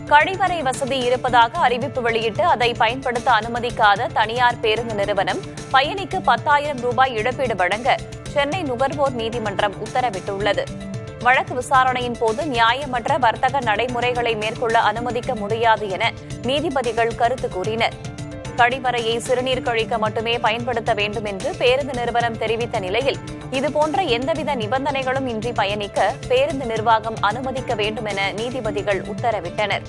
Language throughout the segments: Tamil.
கழிவறை வசதி இருப்பதாக அறிவிப்பு வெளியிட்டு அதை பயன்படுத்த அனுமதிக்காத தனியார் பேருந்து நிறுவனம் பயணிக்கு 10,000 ரூபாய் இழப்பீடு வழங்க சென்னை நுகர்வோர் நீதிமன்றம் உத்தரவிட்டுள்ளது. வழக்கு விசாரணையின் போது நியாயமற்ற வர்த்தக நடைமுறைகளை மேற்கொள்ள அனுமதிக்க முடியாது என நீதிபதிகள் கருத்து கூறினர். கழிவறையை சிறுநீர் கழிக்க மட்டுமே பயன்படுத்த வேண்டும் என்று பேருந்து நிறுவனம் தெரிவித்த நிலையில் இதுபோன்ற எந்தவித நிபந்தனைகளும் இன்றி பயணிக்க பேருந்து நிர்வாகம் அனுமதிக்க வேண்டும் என நீதிபதிகள் உத்தரவிட்டனர்.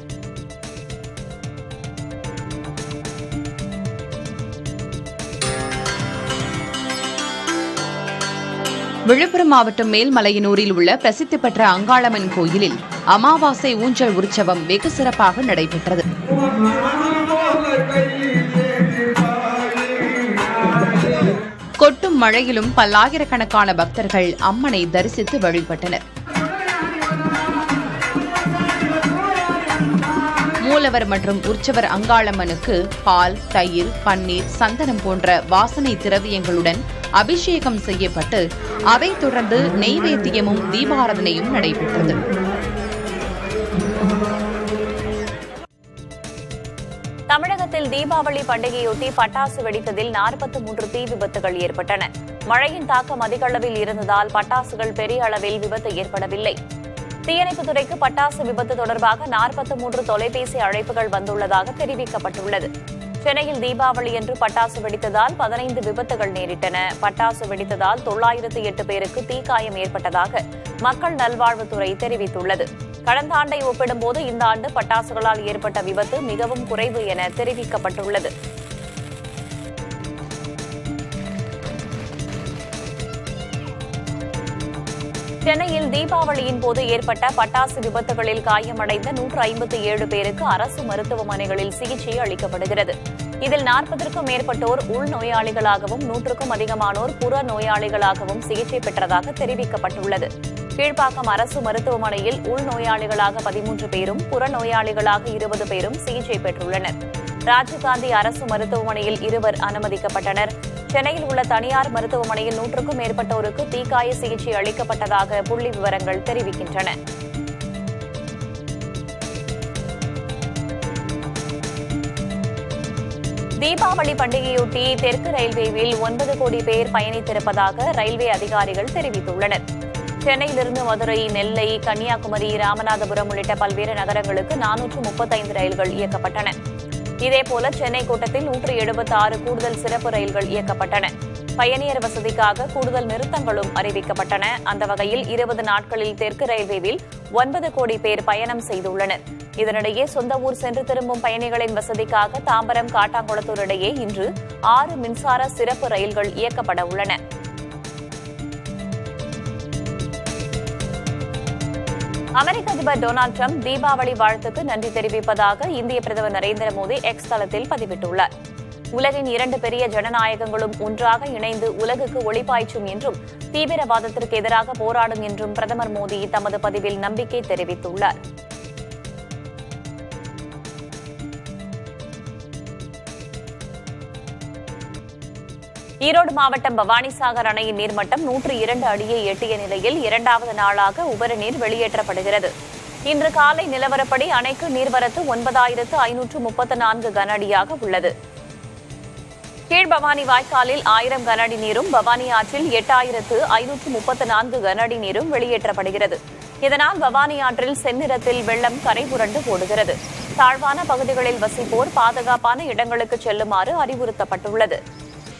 விழுப்புரம் மாவட்டம் மேல்மலையனூரில் உள்ள பிரசித்தி பெற்ற அங்காளம்மன் கோயிலில் அமாவாசை ஊஞ்சல் உற்சவம் வெகு சிறப்பாக நடைபெற்றது. கொட்டும் மழையிலும் பல்லாயிரக்கணக்கான பக்தர்கள் அம்மனை தரிசித்து வழிபட்டனர். மூலவர் மற்றும் உற்சவர் அங்காளம்மனுக்கு பால், தயிர், பன்னீர், சந்தனம் போன்ற வாசனை திரவியங்களுடன் அபிஷேகம் செய்யப்பட்டு அதைத் தொடர்ந்து நெய்வேத்தியமும் தீபாராதனையும் நடைபெற்றது. தமிழகத்தில் தீபாவளி பண்டிகையொட்டி பட்டாசு வெடித்ததில் 43 தீ விபத்துகள் ஏற்பட்டன. மழையின் தாக்கம் அதிக அளவில் இருந்ததால் பட்டாசுகள் பெரிய அளவில் விபத்து ஏற்படவில்லை. தீயணைப்புத்துறைக்கு பட்டாசு விபத்து தொடர்பாக 43 தொலைபேசி அழைப்புகள் வந்துள்ளதாக தெரிவிக்கப்பட்டுள்ளது. சென்னையில் தீபாவளியன்று பட்டாசு வெடித்ததால் 15 விபத்துகள் நேரிட்டன. பட்டாசு வெடித்ததால் 908 பேருக்கு தீக்காயம் ஏற்பட்டதாக மக்கள் நல்வாழ்வுத்துறை தெரிவித்துள்ளது. கடந்த ஆண்டை ஒப்பிடும்போது இந்த ஆண்டு பட்டாசுகளால் ஏற்பட்ட விபத்து மிகவும் குறைவு என தெரிவிக்கப்பட்டுள்ளது. சென்னையில் தீபாவளியின் போது ஏற்பட்ட பட்டாசு விபத்துகளில் காயமடைந்த 157 பேருக்கு அரசு மருத்துவமனைகளில் சிகிச்சை அளிக்கப்படுகிறது. இதில் 40க்கும் மேற்பட்டோர் உள்நோயாளிகளாகவும் 100க்கும் அதிகமானோர் புற நோயாளிகளாகவும் சிகிச்சை பெற்றதாக தெரிவிக்கப்பட்டுள்ளது. கீழ்ப்பாக்கம் அரசு மருத்துவமனையில் உள்நோயாளிகளாக 13 பேரும் புறநோயாளிகளாக 20 பேரும் சிகிச்சை பெற்றுள்ளனர். ராஜீவ்காந்தி அரசு மருத்துவமனையில் 2 அனுமதிக்கப்பட்டனர். சென்னையில் உள்ள தனியார் மருத்துவமனையில் 100க்கும் மேற்பட்டோருக்கு தீக்காய சிகிச்சை அளிக்கப்பட்டதாக புள்ளி விவரங்கள் தெரிவிக்கின்றன. தீபாவளி பண்டிகையொட்டி தெற்கு ரயில்வேவில் 9 கோடி பேர் பயணித்திருப்பதாக ரயில்வே அதிகாரிகள் தெரிவித்துள்ளனர். சென்னையிலிருந்து மதுரை, நெல்லை, கன்னியாகுமரி, ராமநாதபுரம் உள்ளிட்ட பல்வேறு நகரங்களுக்கு 435 ரயில்கள் இயக்கப்பட்டன. இதேபோல சென்னை கோட்டத்தில் 176 கூடுதல் சிறப்பு ரயில்கள் இயக்கப்பட்டன. பயணியர் வசதிக்காக கூடுதல் நிறுத்தங்களும் அறிவிக்கப்பட்டன. அந்த வகையில் 20 நாட்களில் தெற்கு ரயில்வேவில் 9 கோடி பேர் பயணம் செய்துள்ளனர். இதனிடையே சொந்த ஊர் சென்று திரும்பும் பயணிகளின் வசதிக்காக தாம்பரம், காட்டாங்குளத்தூர் இடையே இன்று 6 மின்சார சிறப்பு ரயில்கள் இயக்கப்பட உள்ளன. அமெரிக்க அதிபர் டொனால்டு டிரம்ப் தீபாவளி வாழ்த்துக்கு நன்றி தெரிவிப்பதாக இந்திய பிரதமர் நரேந்திர மோடி எக்ஸ் தளத்தில் பதிவிட்டுள்ளார். உலகின் 2 பெரிய ஜனநாயகங்களும் ஒன்றாக இணைந்து உலகுக்கு ஒளிபாய்ச்சும் என்றும் தீவிரவாதத்திற்கு எதிராக போராடும் என்றும் பிரதமர் மோடி தமது பதிவில் நம்பிக்கை தெரிவித்துள்ளார். ஈரோடு மாவட்டம் பவானிசாகர் அணையின் நீர்மட்டம் 102 அடியை எட்டிய நிலையில் 2வது நாளாக உபரி நீர் வெளியேற்றப்படுகிறது. இன்று காலை நிலவரப்படி அணைக்கு நீர்வரத்து 9,534 கன அடியாக உள்ளது. கீழ்பவானி வாய்க்காலில் 1000 கன அடி நீரும், பவானி ஆற்றில் 8,534 கன அடி நீரும் வெளியேற்றப்படுகிறது. இதனால் பவானி ஆற்றில் செந்நிறத்தில் வெள்ளம் கரை புரண்டு ஓடுகிறது. தாழ்வான பகுதிகளில் வசிப்போர் பாதுகாப்பான இடங்களுக்கு செல்லுமாறு அறிவுறுத்தப்பட்டுள்ளது.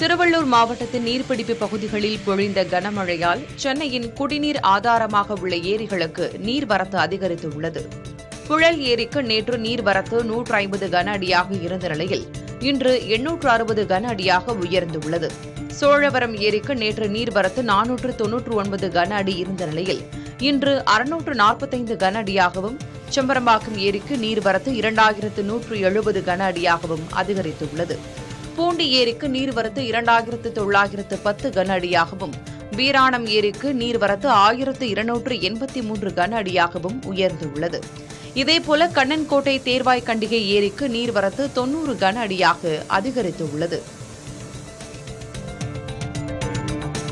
திருவள்ளூர் மாவட்டத்தின் நீர்பிடிப்பு பகுதிகளில் பொழிந்த கனமழையால் சென்னையின் குடிநீர் ஆதாரமாக உள்ள ஏரிகளுக்கு நீர்வரத்து அதிகரித்துள்ளது. புழல் ஏரிக்கு நேற்று நீர்வரத்து 150 கன அடியாக இருந்த நிலையில் இன்று 860 கன அடியாக உயர்ந்துள்ளது. சோழவரம் ஏரிக்கு நேற்று நீர்வரத்து 499 கன அடி இருந்த நிலையில் இன்று 645 கன அடியாகவும், செம்பரம்பாக்கம் ஏரிக்கு நீர்வரத்து 2170 கன அடியாகவும் அதிகரித்துள்ளது. பூண்டி ஏரிக்கு நீர்வரத்து 2910 கன அடியாகவும், வீராணம் ஏரிக்கு நீர்வரத்து 1283 கன அடியாகவும் உயர்ந்துள்ளது. இதேபோல கண்ணன்கோட்டை தேர்வாய் கண்டிகை ஏரிக்கு நீர்வரத்து 90 கன அடியாக அதிகரித்துள்ளது.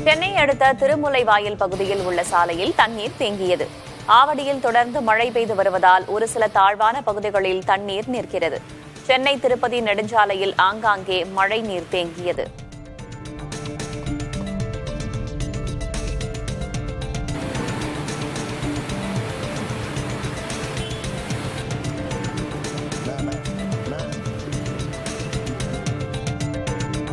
சென்னை அடுத்த திருமுல்லைவாயல் பகுதியில் உள்ள சாலையில் தண்ணீர் தேங்கியது. ஆவடியில் தொடர்ந்து மழை பெய்து வருவதால் ஒரு சில தாழ்வான பகுதிகளில் தண்ணீர் நிற்கிறது. சென்னை திருப்பதி நெடுஞ்சாலையில் ஆங்காங்கே மழை நீர் தேங்கியது.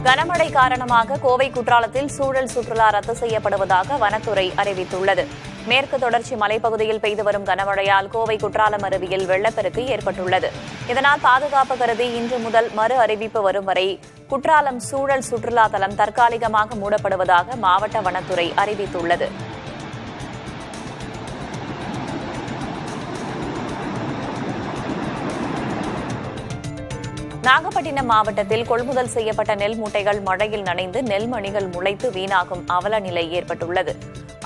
கனமழை காரணமாக கோவை குற்றாலத்தில் சூழல் சுற்றுலா ரத்து செய்யப்படுவதாக வனத்துறை அறிவித்துள்ளது. மேற்கு தொடர்ச்சி மலைப்பகுதியில் பெய்து வரும் கனமழையால் கோவை குற்றாலம் அருவியில் வெள்ளப்பெருக்கு ஏற்பட்டுள்ளது. இதனால் பாதுகாப்பு கருதி இன்று முதல் மறு அறிவிப்பு வரும் வரை குற்றாலம் சூழல் சுற்றுலா தலம் தற்காலிகமாக மூடப்படுவதாக மாவட்ட வனத்துறை அறிவித்துள்ளது. நாகப்பட்டினம் மாவட்டத்தில் கொள்முதல் செய்யப்பட்ட நெல் மூட்டைகள் மழையில் நனைந்து நெல்மணிகள் முளைத்து வீணாகும் அவல நிலை ஏற்பட்டுள்ளது.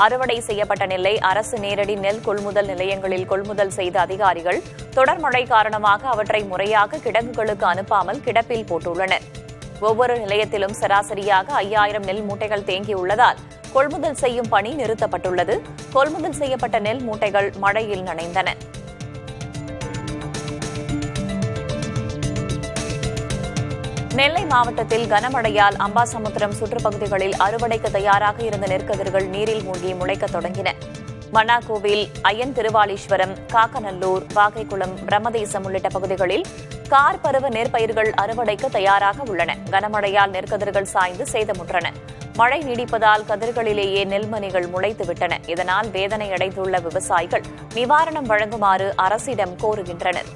அறுவடை செய்யப்பட்ட நெல்லை அரசு நேரடி நெல் கொள்முதல் நிலையங்களில் கொள்முதல் செய்த அதிகாரிகள் தொடர் மழை காரணமாக அவற்றை முறையாக கிடங்குகளுக்கு அனுப்பாமல் கிடப்பில் போட்டுள்ளனர். ஒவ்வொரு நிலையத்திலும் சராசரியாக 5000 நெல் மூட்டைகள் தேங்கியுள்ளதால் கொள்முதல் செய்யும் பணி நிறுத்தப்பட்டுள்ளது. கொள்முதல் செய்யப்பட்ட நெல் மூட்டைகள் மழையில் நனைந்தன. நெல்லை மாவட்டத்தில் கனமழையால் அம்பாசமுத்திரம் சுற்றுப்பகுதிகளில் அறுவடைக்கு தயாராக இருந்த நெற்கதிர்கள் நீரில் மூழ்கி முளைக்கத் தொடங்கின. மன்னார்கோவில், அய்யன் திருவாலீஸ்வரம், காக்கநல்லூர், வாகைக்குளம், பிரம்மதேசம் உள்ளிட்ட பகுதிகளில் கார் பருவ நெற்பயிர்கள் அறுவடைக்கு தயாராக உள்ளன. கனமழையால் நெற்கதிர்கள் சாய்ந்து சேதமுற்றன. மழை நீடிப்பதால் கதிர்களிலேயே நெல்மணிகள் முளைத்துவிட்டன. இதனால் வேதனை அடைந்துள்ள விவசாயிகள் நிவாரணம் வழங்குமாறு அரசிடம் கோருகின்றனர்.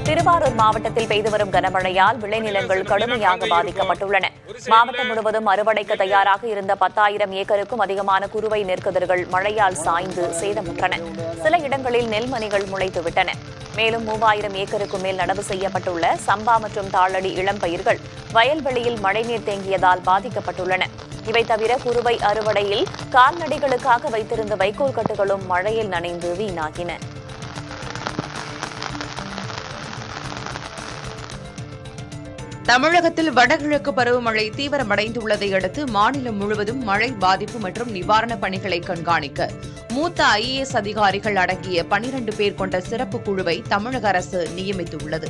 திருவாரூர் மாவட்டத்தில் பெய்து வரும் கனமழையால் விளைநிலங்கள் கடுமையாக பாதிக்கப்பட்டுள்ளன. மாவட்டம் முழுவதும் அறுவடைக்கு தயாராக இருந்த 10,000 ஏக்கருக்கும் அதிகமான குறுவை நெற்கதிர்கள் மழையால் சாய்ந்து சேதமுற்றன. சில இடங்களில் நெல்மணிகள் முளைத்துவிட்டன. மேலும் 3000 ஏக்கருக்கும் மேல் நடவு செய்யப்பட்டுள்ள சம்பா மற்றும் தாளடி இளம் பயிர்கள் வயல்வெளியில் மழைநீர் தேங்கியதால் பாதிக்கப்பட்டுள்ளன. இவை தவிர குறுவை அறுவடையில் கால்நடைகளுக்காக வைத்திருந்த வைக்கோல் கட்டுகளும் மழையில் நனைந்து வீணாகின. தமிழகத்தில் வடகிழக்கு பருவமழை தீவிரமடைந்துள்ளதை அடுத்து மாநிலம் முழுவதும் மழை பாதிப்பு மற்றும் நிவாரணப் பணிகளை கண்காணிக்க மூத்த IAS அதிகாரிகள் அடங்கிய 12 பேர் கொண்ட சிறப்பு குழுவை தமிழக அரசு நியமித்துள்ளது.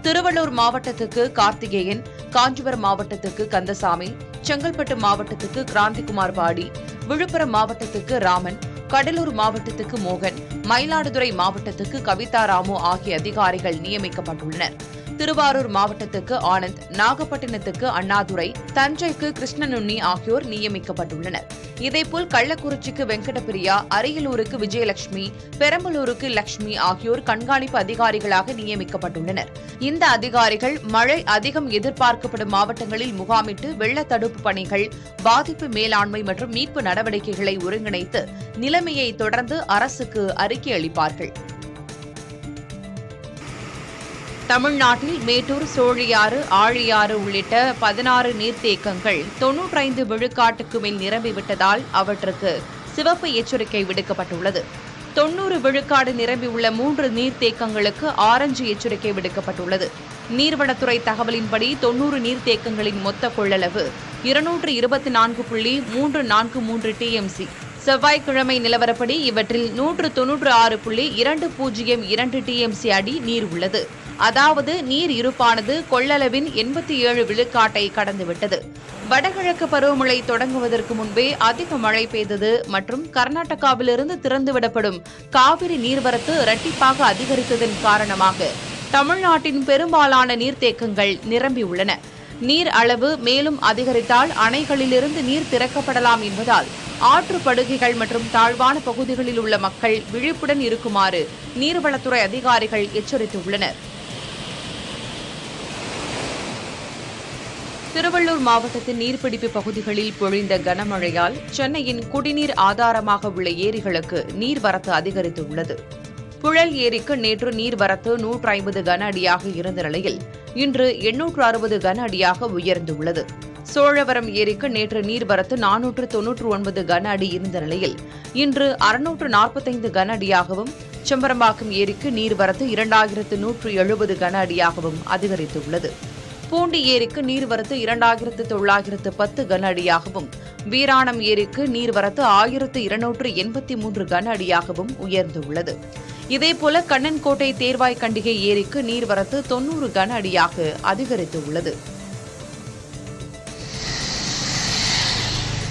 திருவள்ளூர் மாவட்டத்துக்கு கார்த்திகேயன், காஞ்சிபுரம் மாவட்டத்துக்கு கந்தசாமி, செங்கல்பட்டு மாவட்டத்துக்கு கிராந்திகுமார் பாடி, விழுப்புரம் மாவட்டத்துக்கு ராமன், கடலூர் மாவட்டத்துக்கு மோகன், மயிலாடுதுறை மாவட்டத்துக்கு கவிதா ராமு ஆகிய அதிகாரிகள் நியமிக்கப்பட்டுள்ளனர். திருவாரூர் மாவட்டத்துக்கு ஆனந்த், நாகப்பட்டினத்துக்கு அண்ணாதுரை, தஞ்சைக்கு கிருஷ்ணனுண்ணி ஆகியோர் நியமிக்கப்பட்டுள்ளனர். இதேபோல் கள்ளக்குறிச்சிக்கு வெங்கடபிரியா, அரியலூருக்கு விஜயலட்சுமி, பெரம்பலூருக்கு லட்சுமி ஆகியோர் கண்காணிப்பு அதிகாரிகளாக நியமிக்கப்பட்டுள்ளனர். இந்த அதிகாரிகள் மழை அதிகம் எதிர்பார்க்கப்படும் மாவட்டங்களில் முகாமிட்டு வெள்ள தடுப்பு பணிகள், பாதிப்பு மேலாண்மை மற்றும் மீட்பு நடவடிக்கைகளை ஒருங்கிணைத்து நிலைமையை தொடர்ந்து அரசுக்கு அறிக்கை அளிப்பார்கள். தமிழ்நாட்டில் மேட்டூர், சோழியாறு, ஆழியாறு உள்ளிட்ட 16 நீர்த்தேக்கங்கள் 95 விழுக்காட்டுக்கு மேல் நிரம்பிவிட்டதால் அவற்றுக்கு சிவப்பு எச்சரிக்கை விடுக்கப்பட்டுள்ளது. 90 விழுக்காடு நிரம்பியுள்ள 3 நீர்த்தேக்கங்களுக்கு ஆரஞ்சு எச்சரிக்கை விடுக்கப்பட்டுள்ளது. நீர்வளத்துறை தகவலின்படி 90 நீர்த்தேக்கங்களின் மொத்த கொள்ளளவு 224.343 TMC. செவ்வாய்க்கிழமை நிலவரப்படி இவற்றில் 196.202 TMC அடி நீர் உள்ளது. அதாவது நீர் இருப்பானது கொள்ளளவின் 87 விழுக்காட்டை கடந்துவிட்டது. வடகிழக்கு பருவமழை தொடங்குவதற்கு முன்பே அதிக மழை பெய்தது மற்றும் கர்நாடகாவிலிருந்து திறந்துவிடப்படும் காவிரி நீர்வரத்து இரட்டிப்பாக அதிகரித்ததன் காரணமாக தமிழ்நாட்டின் பெரும்பாலான நீர்த்தேக்கங்கள் நிரம்பியுள்ளன. நீர் அளவு மேலும் அதிகரித்தால் அணைகளிலிருந்து நீர் திறக்கப்படலாம் என்பதால் ஆற்றுப்படுகைகள் மற்றும் தாழ்வான பகுதிகளில் உள்ள மக்கள் விழிப்புடன் இருக்குமாறு நீர்வளத்துறை அதிகாரிகள் எச்சரித்துள்ளனர். திருவள்ளூர் மாவட்டத்தின் நீர்பிடிப்பு பகுதிகளில் பொழிந்த கனமழையால் சென்னையின் குடிநீர் ஆதாரமாக உள்ள ஏரிகளுக்கு நீர்வரத்து அதிகரித்துள்ளது. புழல் ஏரிக்கு நேற்று நீர்வரத்து 150 கன அடியாக இருந்த நிலையில் இன்று 860 கன அடியாக உயர்ந்துள்ளது. சோழவரம் ஏரிக்கு நேற்று நீர்வரத்து 499 கன அடி இருந்த நிலையில் இன்று 645 கன அடியாகவும், செம்பரம்பாக்கம் ஏரிக்கு நீர்வரத்து 2170 கன அடியாகவும் அதிகரித்துள்ளது. பூண்டி ஏரிக்கு நீர்வரத்து 2910 கன அடியாகவும், வீராணம் ஏரிக்கு நீர்வரத்து 1283 கன அடியாகவும் உயர்ந்துள்ளது. இதேபோல கண்ணன்கோட்டை தேர்வாய் கண்டிகை ஏரிக்கு நீர்வரத்து 90 கன அடியாக அதிகரித்துள்ளது.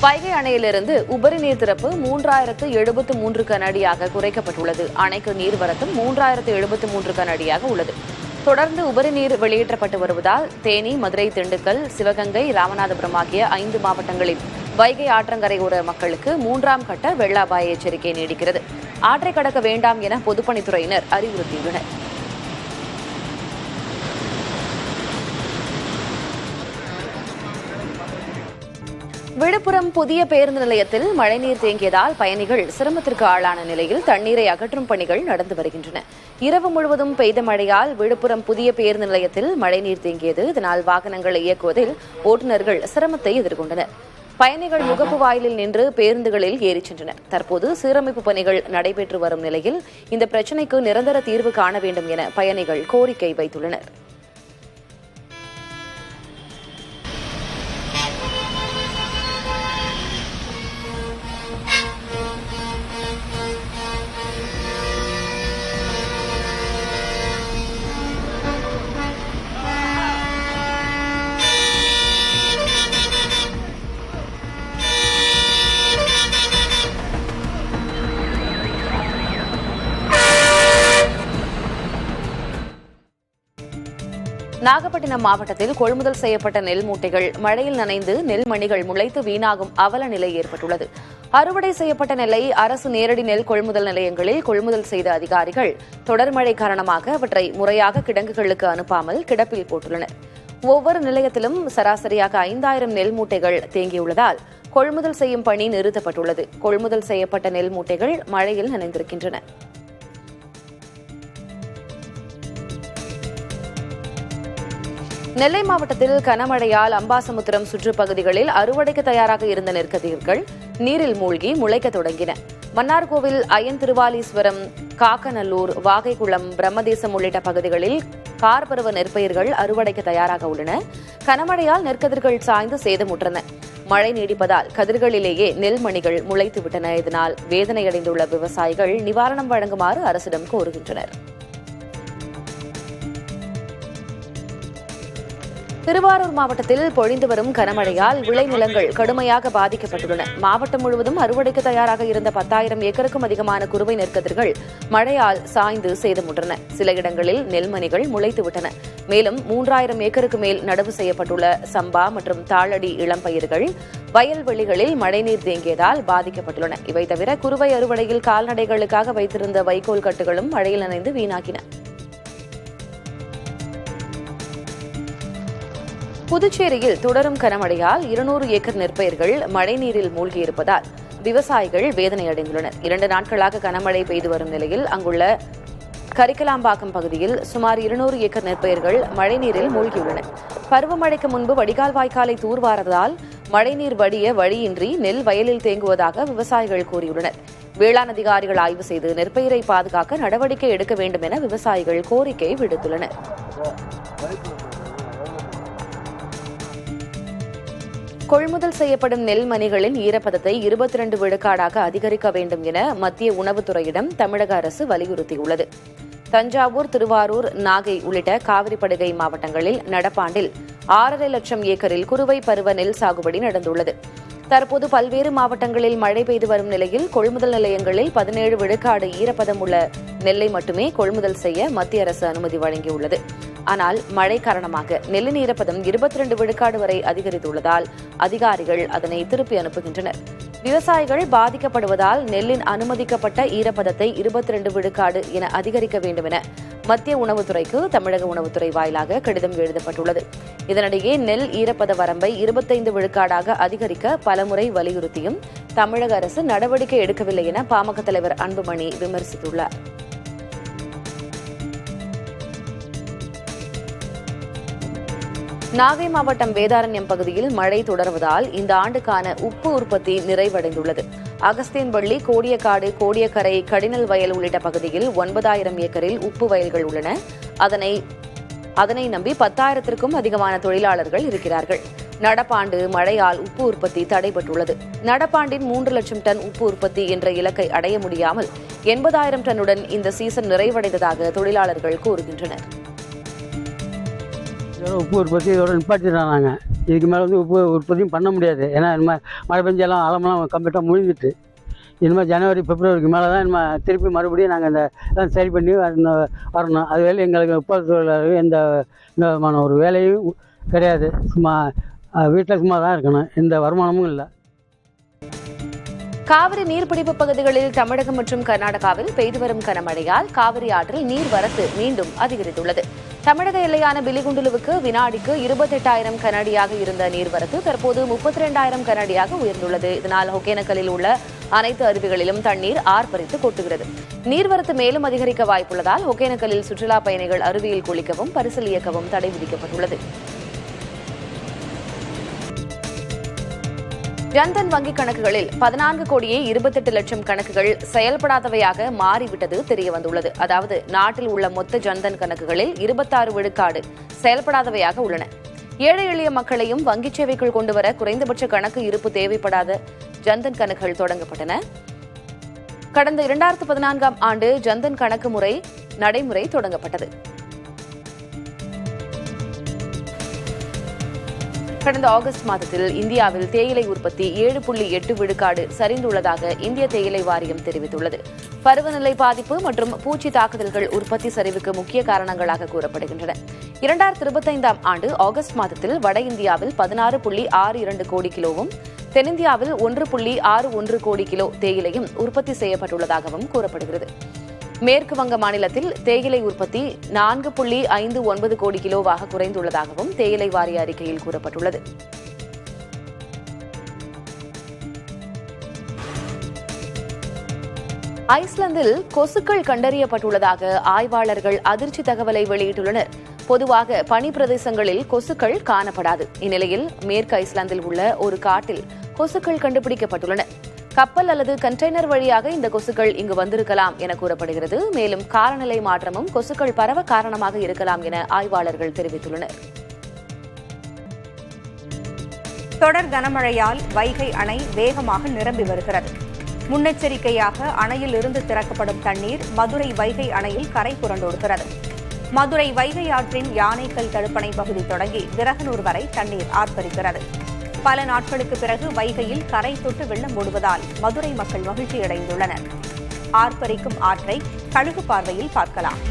வைகை அணையிலிருந்து உபரி நீர் திறப்பு 3073 கன அடியாக குறைக்கப்பட்டுள்ளது. அணைக்கு நீர்வரத்தும் 3073 கன அடியாக உள்ளது. தொடர்ந்து உபரி நீர் வெளியேற்றப்பட்டு வருவதால் தேனி, மதுரை, திண்டுக்கல், சிவகங்கை, ராமநாதபுரம் ஆகிய 5 மாவட்டங்களில் வைகை ஆற்றங்கரையோர மக்களுக்கு 3ஆம் கட்ட வெள்ள அபாய எச்சரிக்கை நீடிக்கிறது. ஆற்றை கடக்க வேண்டாம் என பொதுப்பணித்துறையினர் அறிவுறுத்தியுள்ளனர். விழுப்புரம் புதிய பேருந்து நிலையத்தில் மழைநீர் தேங்கியதால் பயணிகள் சிரமத்திற்கு ஆளான நிலையில் தண்ணீரை அகற்றும் பணிகள் நடந்து வருகின்றன. இரவு முழுவதும் பெய்த மழையால் விழுப்புரம் புதிய பேருந்து நிலையத்தில் மழைநீர் தேங்கியது. இதனால் வாகனங்களை இயக்குவதில் ஓட்டுநர்கள் சிரமத்தை எதிர்கொண்டனர். பயணிகள் முகப்பு வாயிலில் நின்று பேருந்துகளில் ஏறிச் சென்றனர். தற்போது சீரமைப்பு பணிகள் நடைபெற்று வரும் நிலையில் இந்த பிரச்சினைக்கு நிரந்தர தீர்வு காண வேண்டும் என பயணிகள் கோரிக்கை வைத்துள்ளனர். நாகப்பட்டினம் மாவட்டத்தில் கொள்முதல் செய்யப்பட்ட நெல் மூட்டைகள் மழையில் நனைந்து நெல் மணிகள் முளைத்து வீணாகும் அவல நிலை ஏற்பட்டுள்ளது. அறுவடை செய்யப்பட்ட நெல்லை அரசு நேரடி நெல் கொள்முதல் நிலையங்களில் கொள்முதல் செய்த அதிகாரிகள் தொடர் மழை காரணமாக அவற்றை முறையாக கிடங்குகளுக்கு அனுப்பாமல் கிடப்பில் போட்டுள்ளனர். ஒவ்வொரு நிலையத்திலும் சராசரியாக 5000 நெல் மூட்டைகள் தேங்கியுள்ளதால் கொள்முதல் செய்யும் பணி நிறுத்தப்பட்டுள்ளது. கொள்முதல் செய்யப்பட்ட நெல் மூட்டைகள் மழையில் நனைந்திருக்கின்றன. நெல்லை மாவட்டத்தில் கனமழையால் அம்பாசமுத்திரம் சுற்றுப்பகுதிகளில் அறுவடைக்கு தயாராக இருந்த நெற்கதிர்கள் நீரில் மூழ்கி முளைக்க தொடங்கின. மன்னார்கோவில், அயன் திருவாலீஸ்வரம், காக்கநல்லூர், வாகைக்குளம், பிரம்மதேசம் உள்ளிட்ட பகுதிகளில் கார்பருவ நெற்பயிர்கள் அறுவடைக்கு தயாராக உள்ளன. கனமழையால் நெற்கதிர்கள் சாய்ந்து சேதமுற்றன. மழை நீடிப்பதால் கதிர்களிலேயே நெல் மணிகள் முளைத்துவிட்டன. இதனால் வேதனையடைந்துள்ள விவசாயிகள் நிவாரணம் வழங்குமாறு அரசிடம் கோருகின்றனர். திருவாரூர் மாவட்டத்தில் பொழிந்து வரும் கனமழையால் விளைநிலங்கள் கடுமையாக பாதிக்கப்பட்டுள்ளன. மாவட்டம் முழுவதும் அறுவடைக்கு தயாராக இருந்த 10,000 ஏக்கருக்கும் அதிகமான குறுவை நெற்கதிர்கள் மழையால் சாய்ந்து சேதமுற்றன. சில இடங்களில் நெல்மணிகள் முளைத்துவிட்டன. மேலும் 3000 ஏக்கருக்கு மேல் நடவு செய்யப்பட்டுள்ள சம்பா மற்றும் தாளடி இளம்பயிர்கள் வயல்வெளிகளில் மழைநீர் தேங்கியதால் பாதிக்கப்பட்டுள்ளன. இவை தவிர குறுவை அறுவடையில் கால்நடைகளுக்காக வைத்திருந்த வைக்கோல் கட்டுகளும் மழையில் நனைந்து வீணாகின. புதுச்சேரியில் தொடரும் கனமழையால் 200 ஏக்கர் நெற்பயிர்கள் மழைநீரில் மூழ்கியிருப்பதால் விவசாயிகள் வேதனையடைந்துள்ளனர். 2 நாட்களாக கனமழை பெய்து வரும் நிலையில் அங்குள்ள கரிக்கலாம்பாக்கம் பகுதியில் சுமார் 200 ஏக்கர் நெற்பயிர்கள் மழைநீரில் மூழ்கியுள்ளன. பருவமழைக்கு முன்பு வடிகால் வாய்க்காலை தூர்வாரதால் மழைநீர் வடிய வழியின்றி நெல் வயலில் தேங்குவதாக விவசாயிகள் கூறியுள்ளனர். வேளாண் அதிகாரிகள் ஆய்வு செய்து நெற்பயிரை பாதுகாக்க நடவடிக்கை எடுக்க வேண்டும் என விவசாயிகள் கோரிக்கை விடுத்துள்ளனர். கொள்முதல் செய்யப்படும் நெல் மணிகளின் ஈரப்பதத்தை 22 விழுக்காடாக அதிகரிக்க வேண்டும் என மத்திய உணவுத்துறையிடம் தமிழக அரசு வலியுறுத்தியுள்ளது. தஞ்சாவூர், திருவாரூர், நாகை உள்ளிட்ட காவிரிப்படுகை மாவட்டங்களில் நடப்பாண்டில் 6.5 லட்சம் ஏக்கரில் குறுவை பருவ நெல் சாகுபடி நடந்துள்ளது. தற்போது பல்வேறு மாவட்டங்களில் மழை பெய்து வரும் நிலையில் கொள்முதல் நிலையங்களில் 17 விழுக்காடு ஈரப்பதம் உள்ள நெல்லை மட்டுமே கொள்முதல் செய்ய மத்திய அரசு அனுமதி வழங்கியுள்ளது. ஆனால் மழை காரணமாக நெல்லின் ஈரப்பதம் 22 விழுக்காடு வரை அதிகரித்துள்ளதால் அதிகாரிகள் அதனை திருப்பி அனுப்புகின்றனர். விவசாயிகள் பாதிக்கப்படுவதால் நெல்லின் அனுமதிக்கப்பட்ட ஈரப்பதத்தை 22 விழுக்காடு என அதிகரிக்க வேண்டும் என மத்திய உணவுத்துறைக்கு தமிழக உணவுத்துறை வாயிலாக கடிதம் எழுதப்பட்டுள்ளது. இதனிடையே நெல் ஈரப்பத வரம்பை 25 விழுக்காடாக அதிகரிக்க பலமுறை வலியுறுத்தியும் தமிழக அரசு நடவடிக்கை எடுக்கவில்லை என பாமக தலைவர் அன்புமணி விமர்சித்துள்ளார். நாகை மாவட்டம் வேதாரண்யம் பகுதியில் மழை தொடர்வதால் இந்த ஆண்டுக்கான உப்பு உற்பத்தி நிறைவடைந்துள்ளது. அகஸ்தியன்பள்ளி, கோடியக்காடு, கோடியக்கரை, கடினல் வயல் உள்ளிட்ட பகுதியில் 9,000 ஏக்கரில் உப்பு வயல்கள் உள்ளன. அதனை நம்பி 10,000க்கும் அதிகமான தொழிலாளர்கள் இருக்கிறார்கள். நடப்பாண்டு மழையால் உப்பு உற்பத்தி தடைபட்டுள்ளது. நடப்பாண்டின் 3 லட்சம் டன் உப்பு உற்பத்தி என்ற இலக்கை அடைய முடியாமல் 80,000 டன்னுடன் இந்த சீசன் நிறைவடைந்ததாக தொழிலாளர்கள் கூறுகின்றனர். உப்பு உற்பத்தி இதோட நிப்பாட்டிடுறாங்க. இதுக்கு மேலே உப்பு உற்பத்தியும் பண்ண முடியாது. ஏன்னா மழை பெஞ்செல்லாம் ஆழமெல்லாம் கம்ப்ளீட்டாக முழுந்துட்டு இனிமேல் ஜனவரி பிப்ரவரிக்கு மேலே தான் இனிமேல் திருப்பி மறுபடியும் நாங்கள் இந்த சரி பண்ணி வரணும். அதுவேளை எங்களுக்கு உப்பு தொழிலாளர்கள் எந்த விதமான ஒரு வேலையும் கிடையாது. சும்மா வீட்டில் சும்மா தான் இருக்கணும். எந்த வருமானமும் இல்லை. காவிரி நீர்பிடிப்பு பகுதிகளில் தமிழகம் மற்றும் கர்நாடகாவில் பெய்து வரும் கனமழையால் காவிரி ஆற்றில் நீர்வரத்து மீண்டும் அதிகரித்துள்ளது. தமிழக எல்லையான பிலிகுண்டுலுவுக்கு வினாடிக்கு 28,000 கனஅடியாக இருந்த நீர்வரத்து தற்போது 32,000 கனஅடியாக உயர்ந்துள்ளது. இதனால் ஒகேனக்கலில் உள்ள அனைத்து அருவிகளிலும் தண்ணீர் ஆர்ப்பரித்து கொட்டுகிறது. நீர்வரத்து மேலும் அதிகரிக்க வாய்ப்புள்ளதால் ஒகேனக்கலில் சுற்றுலா பயணிகள் அருவியில் குளிக்கவும் பரிசல் இயக்கவும் தடை விதிக்கப்பட்டுள்ளது. ஜன்தன் வங்கிக் கணக்குகளில் 14 கோடியே 28 லட்சம் கணக்குகள் செயல்படாதவையாக மாறிவிட்டது தெரியவந்துள்ளது. அதாவது நாட்டில் உள்ள மொத்த ஜன்தன் கணக்குகளில் 26 விழுக்காடு செயல்படாதவையாக உள்ளன. ஏழை எளிய மக்களையும் வங்கிச் சேவைக்குள் கொண்டுவர குறைந்தபட்ச கணக்கு இருப்பு தேவைப்படாத ஜன்தன் கணக்குகள் தொடங்கப்பட்டன. கடந்த 2014ஆம் ஆண்டு ஜன்தன் கணக்கு முறை நடைமுறை தொடங்கப்பட்டது. கடந்த ஆகஸ்ட் மாதத்தில் இந்தியாவில் தேயிலை உற்பத்தி 7.8 விழுக்காடு சரிந்துள்ளதாக இந்திய தேயிலை வாரியம் தெரிவித்துள்ளது. பருவநிலை பாதிப்பு மற்றும் பூச்சி தாக்குதல்கள் உற்பத்தி சரிவுக்கு முக்கிய காரணங்களாக கூறப்படுகின்றன. 2025ஆம் ஆண்டு ஆகஸ்ட் மாதத்தில் வட இந்தியாவில் 16.62 கோடி கிலோவும் தென்னிந்தியாவில் 1.61 கோடி கிலோ தேயிலையும் உற்பத்தி செய்யப்பட்டுள்ளதாகவும் கூறப்படுகிறது. மேற்கு வங்க மாநிலத்தில் தேயிலை உற்பத்தி 4.59 கோடி கிலோவாக குறைந்துள்ளதாகவும் தேயிலை வாரிய அறிக்கையில் கூறப்பட்டுள்ளது. ஐஸ்லாந்தில் கொசுக்கள் கண்டறியப்பட்டுள்ளதாக ஆய்வாளர்கள் அதிர்ச்சி தகவலை வெளியிட்டுள்ளனர். பொதுவாக பனி பிரதேசங்களில் கொசுக்கள் காணப்படாது. இந்நிலையில் மேற்கு ஐஸ்லாந்தில் உள்ள ஒரு காட்டில் கொசுக்கள் கண்டுபிடிக்கப்பட்டுள்ளன. கப்பல் அல்லது கண்டெய்னர் வழியாக இந்த கொசுக்கள் இங்கு வந்திருக்கலாம் என கூறப்படுகிறது. மேலும் காலநிலை மாற்றமும் கொசுக்கள் பரவ காரணமாக இருக்கலாம் என ஆய்வாளர்கள் தெரிவித்துள்ளனர். தொடர் கனமழையால் வைகை அணை வேகமாக நிரம்பி வருகிறது. முன்னெச்சரிக்கையாக அணையில் இருந்து திறக்கப்படும் தண்ணீர் மதுரை வைகை அணையில் கரை புரண்டோடுகிறது. மதுரை வைகை ஆற்றின் யானைக்கல் தடுப்பணை பகுதி தொடங்கி விரகனூர் வரை தண்ணீர் ஆர்ப்பரிக்கிறது. பல நாட்களுக்கு பிறகு வைகையில் கரை தொட்டு வெள்ளம் ஓடுவதால் மதுரை மக்கள் மகிழ்ச்சியடைந்துள்ளனர். ஆர்ப்பரிக்கும் ஆற்றை கழுகு பார்வையில் பார்க்கலாம்.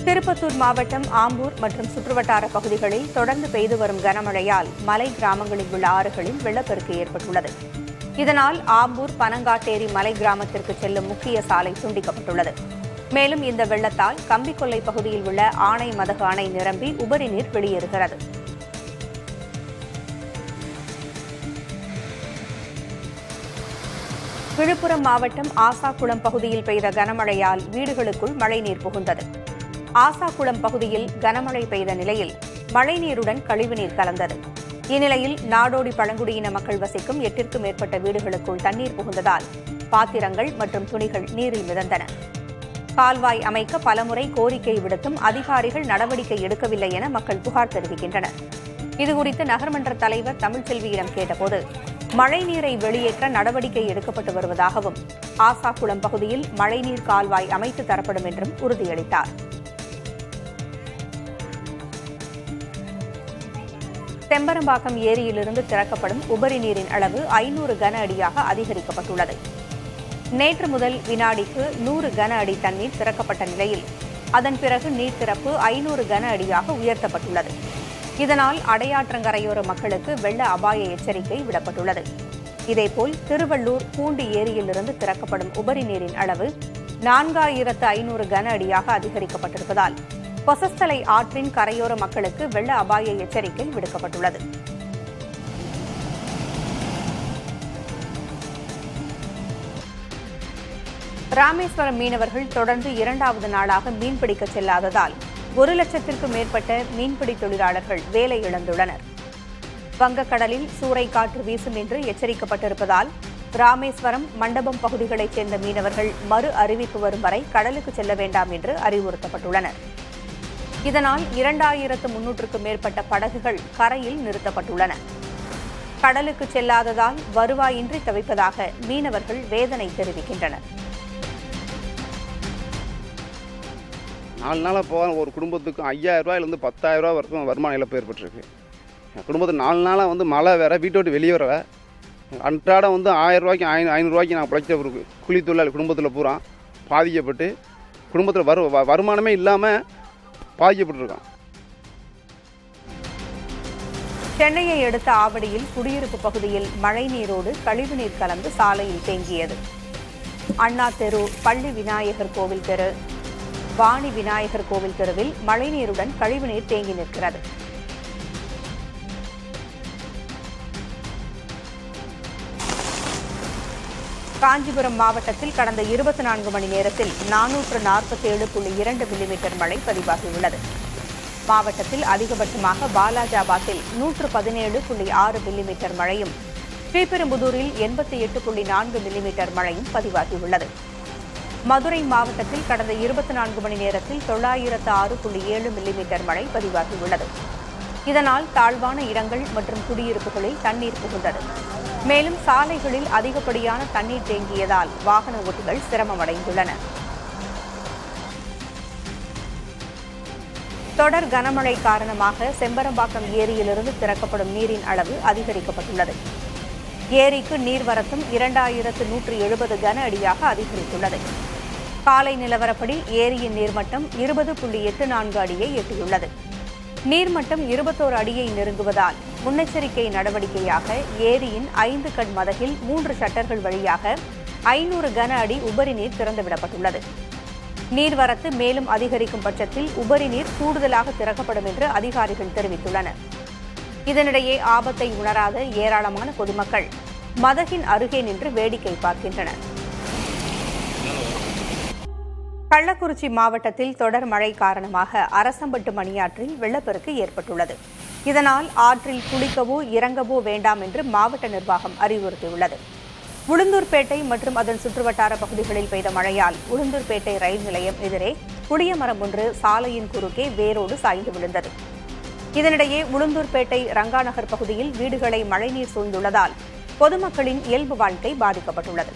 திருப்பத்தூர் மாவட்டம் ஆம்பூர் மற்றும் சுற்றுவட்டார பகுதிகளில் தொடர்ந்து பெய்து வரும் கனமழையால் மலை கிராமங்களில் உள்ள ஆறுகளில் வெள்ளப்பெருக்கு ஏற்பட்டுள்ளது. இதனால் ஆம்பூர் பனங்காட்டேரி மலை கிராமத்திற்கு செல்லும் முக்கிய சாலை துண்டிக்கப்பட்டுள்ளது. மேலும் இந்த வெள்ளத்தால் கம்பிக்கொல்லை பகுதியில் உள்ள ஆனை மதகு அணை நிரம்பி உபரி நீர் வெளியேறுகிறது. விழுப்புரம் மாவட்டம் ஆசாக்குளம் பகுதியில் பெய்த கனமழையால் வீடுகளுக்குள் மழைநீர் புகுந்தது. ஆசாக்குளம் பகுதியில் கனமழை பெய்த நிலையில் மழைநீருடன் கழிவுநீர் கலந்தது. இந்நிலையில் நாடோடி பழங்குடியின மக்கள் வசிக்கும் 8க்கும் மேற்பட்ட வீடுகளுக்குள் தண்ணீர் புகுந்ததால் பாத்திரங்கள் மற்றும் துணிகள் நீரில் மிதந்தன. கால்வாய் அமைக்க பலமுறை கோரிக்கை விடுத்தும் அதிகாரிகள் நடவடிக்கை எடுக்கவில்லை என மக்கள் புகார் தெரிவிக்கின்றனர். இதுகுறித்து நகர்மன்ற தலைவர் தமிழ்ச்செல்வியிடம் கேட்டபோது மழைநீரை வெளியேற்ற நடவடிக்கை எடுக்கப்பட்டு வருவதாகவும் ஆசாக்குளம் பகுதியில் மழைநீர் கால்வாய் அமைத்து தரப்படும் என்றும் உறுதியளித்தார். செம்பரம்பாக்கம் ஏரியிலிருந்து திறக்கப்படும் உபரி நீரின் அளவு 500 கன அடியாக அதிகரிக்கப்பட்டுள்ளது. நேற்று முதல் வினாடிக்கு 100 கன அடி தண்ணீர் திறக்கப்பட்ட நிலையில் அதன் பிறகு நீர் திறப்பு 500 கன அடியாக உயர்த்தப்பட்டுள்ளது. இதனால் அடையாற்றங்கரையோர மக்களுக்கு வெள்ள அபாய எச்சரிக்கை விடப்பட்டுள்ளது. இதேபோல் திருவள்ளூர் பூண்டி ஏரியிலிருந்து திறக்கப்படும் உபரி நீரின் அளவு 4500 கன அடியாக அதிகரிக்கப்பட்டிருப்பதால் கொசஸ்தலை ஆற்றின் கரையோர மக்களுக்கு வெள்ள அபாய எச்சரிக்கை விடுக்கப்பட்டுள்ளது. ராமேஸ்வரம் மீனவர்கள் தொடர்ந்து 2வது நாளாக மீன்பிடிக்க செல்லாததால் 1 லட்சத்திற்கும் மேற்பட்ட மீன்பிடி தொழிலாளர்கள் வேலை இழந்துள்ளனர். வங்கக்கடலில் சூறைக்காற்று வீசும் என்று எச்சரிக்கப்பட்டிருப்பதால் ராமேஸ்வரம், மண்டபம் பகுதிகளைச் சேர்ந்த மீனவர்கள் மறு அறிவிப்பு வரும் வரை கடலுக்கு செல்ல வேண்டாம் என்று அறிவுறுத்தப்பட்டுள்ளனர். இதனால் 2300க்கும் மேற்பட்ட படகுகள் கரையில் நிறுத்தப்பட்டுள்ளன. கடலுக்கு செல்லாததால் வருவாயின்றி தவிப்பதாக மீனவர்கள் வேதனை தெரிவிக்கின்றனர். 4 நாளாக போக ஒரு குடும்பத்துக்கு 5000 ரூபாயிலிருந்து 10,000 ரூபா வரைக்கும் வருமான இழப்பு ஏற்பட்டிருக்கு. என் குடும்பத்துக்கு 4 நாளாக மழை வேறு, வீட்டை விட்டு வெளியே வர அன்றாடம் 1000 ரூபாய்க்கு 500 ரூபாய்க்கு நான் பிழைச்ச ஒரு கூலி தொழிலாளி குடும்பத்தில் பூரா பாதிக்கப்பட்டு குடும்பத்தில் வருமானமே இல்லாமல் பாதிக்கப்பட்டிருக்கான். சென்னையை அடுத்த ஆவடியில் குடியிருப்பு பகுதியில் மழைநீரோடு கழிவுநீர் கலந்து சாலையில் தேங்கியது. அண்ணா தெரு, பள்ளி விநாயகர் கோவில் தெரு, வாணி விநாயகர் கோவில் தெருவில் மழைநீருடன் கழிவுநீர் தேங்கி நிற்கிறது. காஞ்சிபுரம் மாவட்டத்தில் கடந்த 24 மணி நேரத்தில் 447.2 மில்லிமீட்டர் மழை பதிவாகியுள்ளது. மாவட்டத்தில் அதிகபட்சமாக வாலாஜாபாத்தில் 117.6 மில்லிமீட்டர் மழையும், ஸ்ரீபெரும்புதூரில் 88.4 மில்லிமீட்டர் மழையும் பதிவாகியுள்ளது. மதுரை மாவட்டத்தில் கடந்த 24 மணி நேரத்தில் 906.7 மில்லிமீட்டர் மழை பதிவாகியுள்ளது. இதனால் தாழ்வான இடங்கள் மற்றும் குடியிருப்புகளில் தண்ணீர் புகுந்தது. மேலும் சாலைகளில் அதிகப்படியான தண்ணீர் தேங்கியதால் வாகன ஓட்டிகள் சிரமமடைந்துள்ளனர். தொடர் கனமழை காரணமாக செம்பரம்பாக்கம் ஏரியிலிருந்து திறக்கப்படும் நீரின் அளவு அதிகரிக்கப்பட்டுள்ளது. ஏரிக்கு நீர்வரத்தும் 2170 கன அடியாக அதிகரித்துள்ளது. காலை நிலவரப்படி ஏரியின் நீர்மட்டம் 20.84 அடியை எட்டியுள்ளது. நீர்மட்டம் 21 அடியை நெருங்குவதால் முன்னெச்சரிக்கை நடவடிக்கையாக ஏரியின் 5 கண் மதகில் 3 ஷட்டர்கள் வழியாக 500 கன அடி உபரி நீர் திறந்துவிடப்பட்டுள்ளது. நீர்வரத்து மேலும் அதிகரிக்கும் பட்சத்தில் உபரி நீர் கூடுதலாக திறக்கப்படும் என்று அதிகாரிகள் தெரிவித்துள்ளனர். இதனிடையே ஆபத்தை உணராத ஏராளமான பொதுமக்கள் மதகின் அருகே நின்று வேடிக்கை பார்க்கின்றனர். கள்ளக்குறிச்சி மாவட்டத்தில் தொடர் மழை காரணமாக அரசம்பட்டு மணியாற்றில் வெள்ளப்பெருக்கு ஏற்பட்டுள்ளது. இதனால் ஆற்றில் குளிக்கவோ இறங்கவோ வேண்டாம் என்று மாவட்ட நிர்வாகம் அறிவுறுத்தியுள்ளது. உளுந்தூர்பேட்டை மற்றும் அதன் சுற்றுவட்டார பகுதிகளில் பெய்த மழையால் உளுந்தூர்பேட்டை ரயில் நிலையம் எதிரே புளிய மரம் ஒன்று சாலையின் குறுக்கே வேரோடு சாய்ந்து விழுந்தது. இதனிடையே உளுந்தூர்பேட்டை ரங்காநகர் பகுதியில் வீடுகளை மழைநீர் சூழ்ந்துள்ளதால் பொதுமக்களின் இயல்பு வாழ்க்கை பாதிக்கப்பட்டுள்ளது.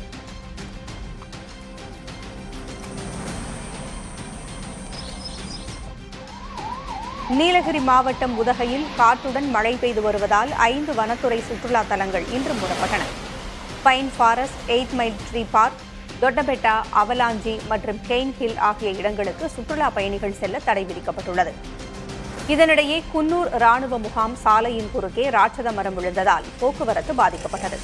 நீலகிரி மாவட்டம் உதகையில் காற்றுடன் மழை பெய்து வருவதால் 5 வனத்துறை சுற்றுலா தலங்கள் இன்று மூடப்பட்டன. Pine forest, 8 mile tree park, Doddabetta, Avalanche மற்றும் கெயின் ஹில் ஆகிய இடங்களுக்கு சுற்றுலா பயணிகள் செல்ல தடை விதிக்கப்பட்டுள்ளது. இதனிடையே குன்னூர் ராணுவ முகாம் சாலையின் குறுக்கே ராட்சத மரம் விழுந்ததால் போக்குவரத்து பாதிக்கப்பட்டது.